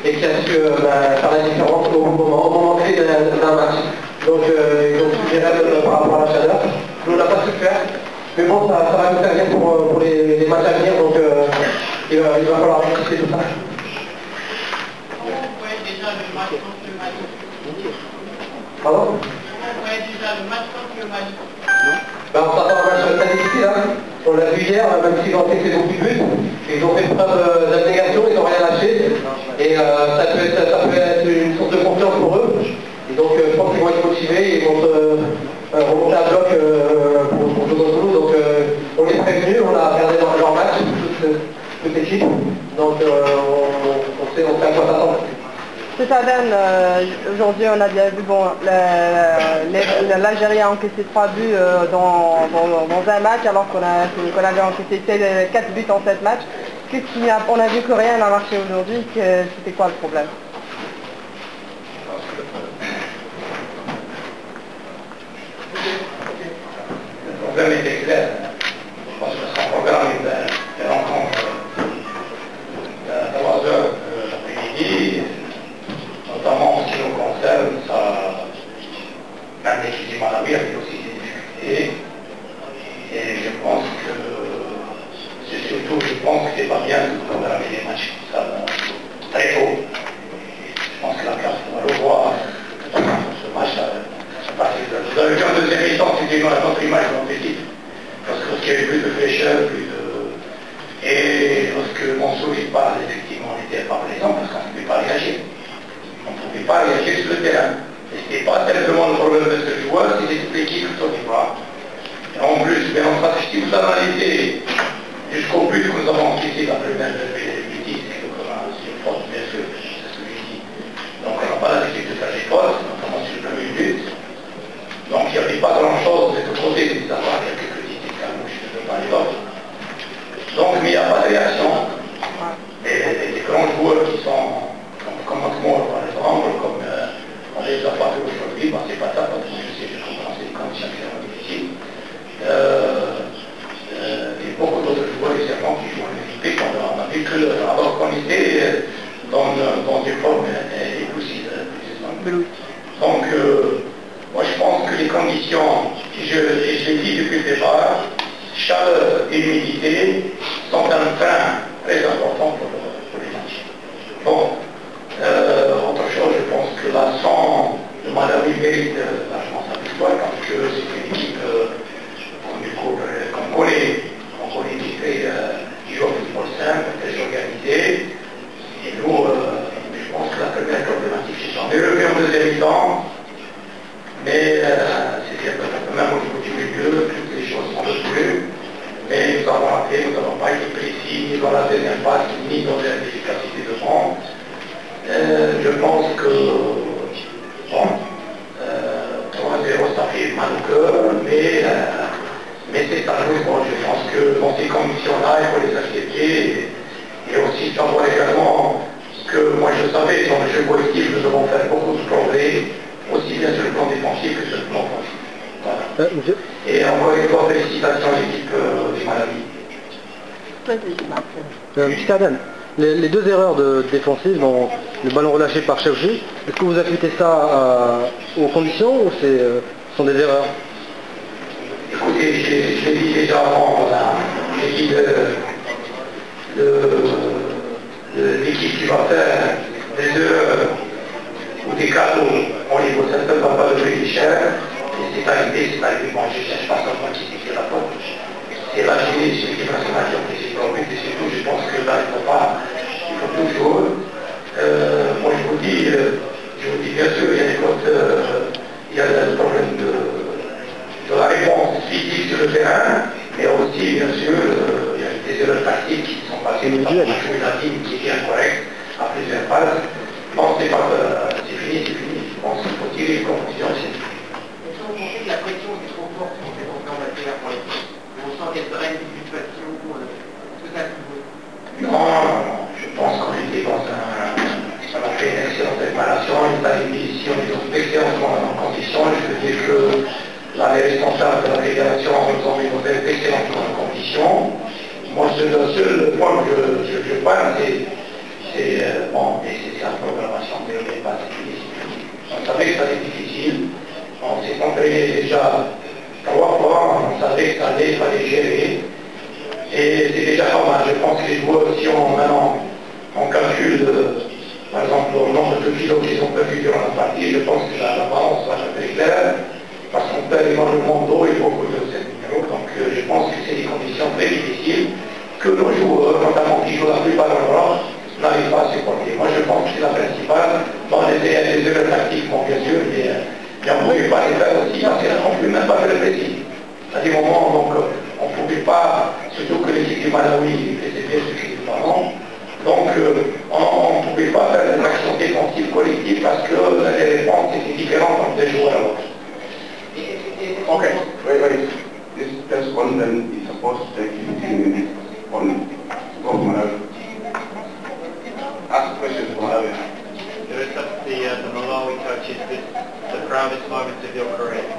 et qui a su faire la différence au moment clé d'un match. Donc ils ont suggéré par rapport à la chaleur. Nous, on n'a pas su le faire, mais bon, ça va nous servir pour les matchs à venir, donc il va falloir rectifier tout ça. Comment vous voyez déjà le match contre le Mali? Pardon? Comment vous voyez déjà le match contre le Mali? Ben, on s'attend à un match très difficile, hein. On l'a vu hier, même s'ils ont fait beaucoup de buts, ils ont fait preuve d'abnégation, ils n'ont rien lâché, et ça peut être une source de confiance pour eux. Et donc je pense qu'ils vont être motivés, ils vont remonter à bloc pour jouer contre nous. Donc on est prévenus, on a regardé leur match, toute l'équipe, donc on sait à quoi s'attendre. Aden, aujourd'hui on a bien vu, bon, l'Algérie a encaissé 3 buts dans un match alors qu'on avait encaissé 4 buts en 7 matchs. On a vu que rien n'a marché aujourd'hui, c'était quoi le problème? Le problème était clair. Je pense que son programme est de rencontre à 3 heures l'après-midi. Notamment en ce qui nous concerne, même l'équipe du Malawi avait aussi des difficultés. Et je pense que c'est pas bien de programmer les matchs comme ça très tôt. Je pense que la classe va le voir ce match à partir de. Vous avez vu en deuxième mi-temps, c'était une autre image dans l'équipe. Parce qu'il y avait plus de fraîcheur, et lorsque Mansouri parle, effectivement, on n'était pas présent parce qu'on ne pouvait pas réagir. On ne pouvait pas réagir sur le terrain. Et ce n'était pas tellement le problème de ce joueur, c'était toute l'équipe qui ne pas. Et en plus, mais si vous analysez jusqu'au but que nous avons enquêté la première bêtise, c'est une faute, bien sûr, c'est ce que je dis. Donc on n'a pas l'habitude de faire des fautes, notamment sur le premier but. Donc il n'y avait pas grand-chose de l'autre côté, mis à part quelques petites escarmouches de part et d'autre. Donc, mais il n'y a pas de réaction. Et des grands joueurs qui sont comme Akmour, par exemple, comme on les a pas fait aujourd'hui, c'est pas ça, parce que je sais, je comprends, c'est des conditions extrêmement difficiles. Et beaucoup d'autres joueurs, également, qui jouent en équipe, on a vu que, alors qu'on était dans des formes élucides. Donc, moi je pense que les conditions, et je l'ai dit depuis le départ, chaleur et humidité sont un frein très important pour les matchs. Bon. Autre chose, je pense que la sang de Malawi mérite largement sa victoire parce que c'est une équipe qu'on connaît, qui joue au football simple, très organisée. Et nous, je pense que la première problématique, c'est ça. On est revenu en deuxième mi-temps, mais c'était même au niveau du milieu, toutes les choses sont retenues. Mais nous avons raté, nous n'avons pas été précis, ni dans la deuxième passe, ni dans l'efficacité de fond. Je pense que, bon, 3-0 ça fait mal au cœur, mais c'est à nous. Bon, je pense que dans ces conditions-là, il faut les accepter et aussi savoir également que moi je savais dans le jeu collectif, nous devons faire beaucoup de progrès, aussi bien sur le plan défensif que sur le plan offensif. Voilà. Et encore une fois, félicitations à l'équipe du Malawi. Monsieur Aden, les 2 erreurs défensives, le ballon relâché par Chefji, est-ce que vous appliquez ça aux conditions ou sont des erreurs? Écoutez, je l'ai dit déjà avant, j'ai dit l'équipe qui va faire des erreurs ou des cadeaux au niveau de ça ne va pas le payer cher. Et c'est arrivé, moi je ne cherche pas seulement qui c'est la faute. C'est l'Algérie, c'est l'équipe nationale qui a pris ses problèmes, et c'est tout. Je pense que là, il faut toujours. Moi je vous dis bien sûr, il y a des fautes, il y a le problème de la réponse physique sur le terrain, mais aussi, bien sûr, il y a des erreurs tactiques qui sont passées, notamment la ligne qui est incorrecte à plusieurs phases. Bon, c'est fini. Je pense qu'il faut tirer une conclusion. Est-ce que vous pensez que la pression est trop forte pour cette entrée en matière pour l'équipe? On sent qu'elle draine une situation, est-ce que ça a joué? Non, je pense qu'on était dans on a fait une excellente préparation, une ici, on est dans d'excellentes conditions. Je veux dire que les responsables de la fédération nous ont mis dans d'excellentes conditions. Moi, le seul point que je parle, c'est bon, et c'est il fallait gérer. Et c'est déjà pas mal. Je pense que les joueurs, si maintenant on calcule, par exemple, le nombre de kilos qu'ils ont perdu durant la partie, je pense que la balance va être très claire, parce qu'on perd énormément d'eau et beaucoup de cette minéraux. Donc je pense que c'est des conditions très difficiles que nos joueurs, notamment qui jouent la plupart en Europe, n'arrivent pas à supporter. Moi je pense que c'est la principale. Bon, il y a des erreurs tactiques, bon, bien sûr, mais on ne pouvait pas les faire aussi, parce qu'on ne pouvait même pas faire le précis. À des moments, donc, on ne pouvait pas, surtout que l'équipe du Malawi faisait bien ce qu'il était avant. Donc, on ne pouvait pas faire une action défensive collective parce que les réponses étaient différentes entre des joueurs à l'autre. Okay, wait. This one then is supposed to take 15 minutes on Malawi. Ask questions for Malawi. The Malawi coach, is this the proudest moment of your career?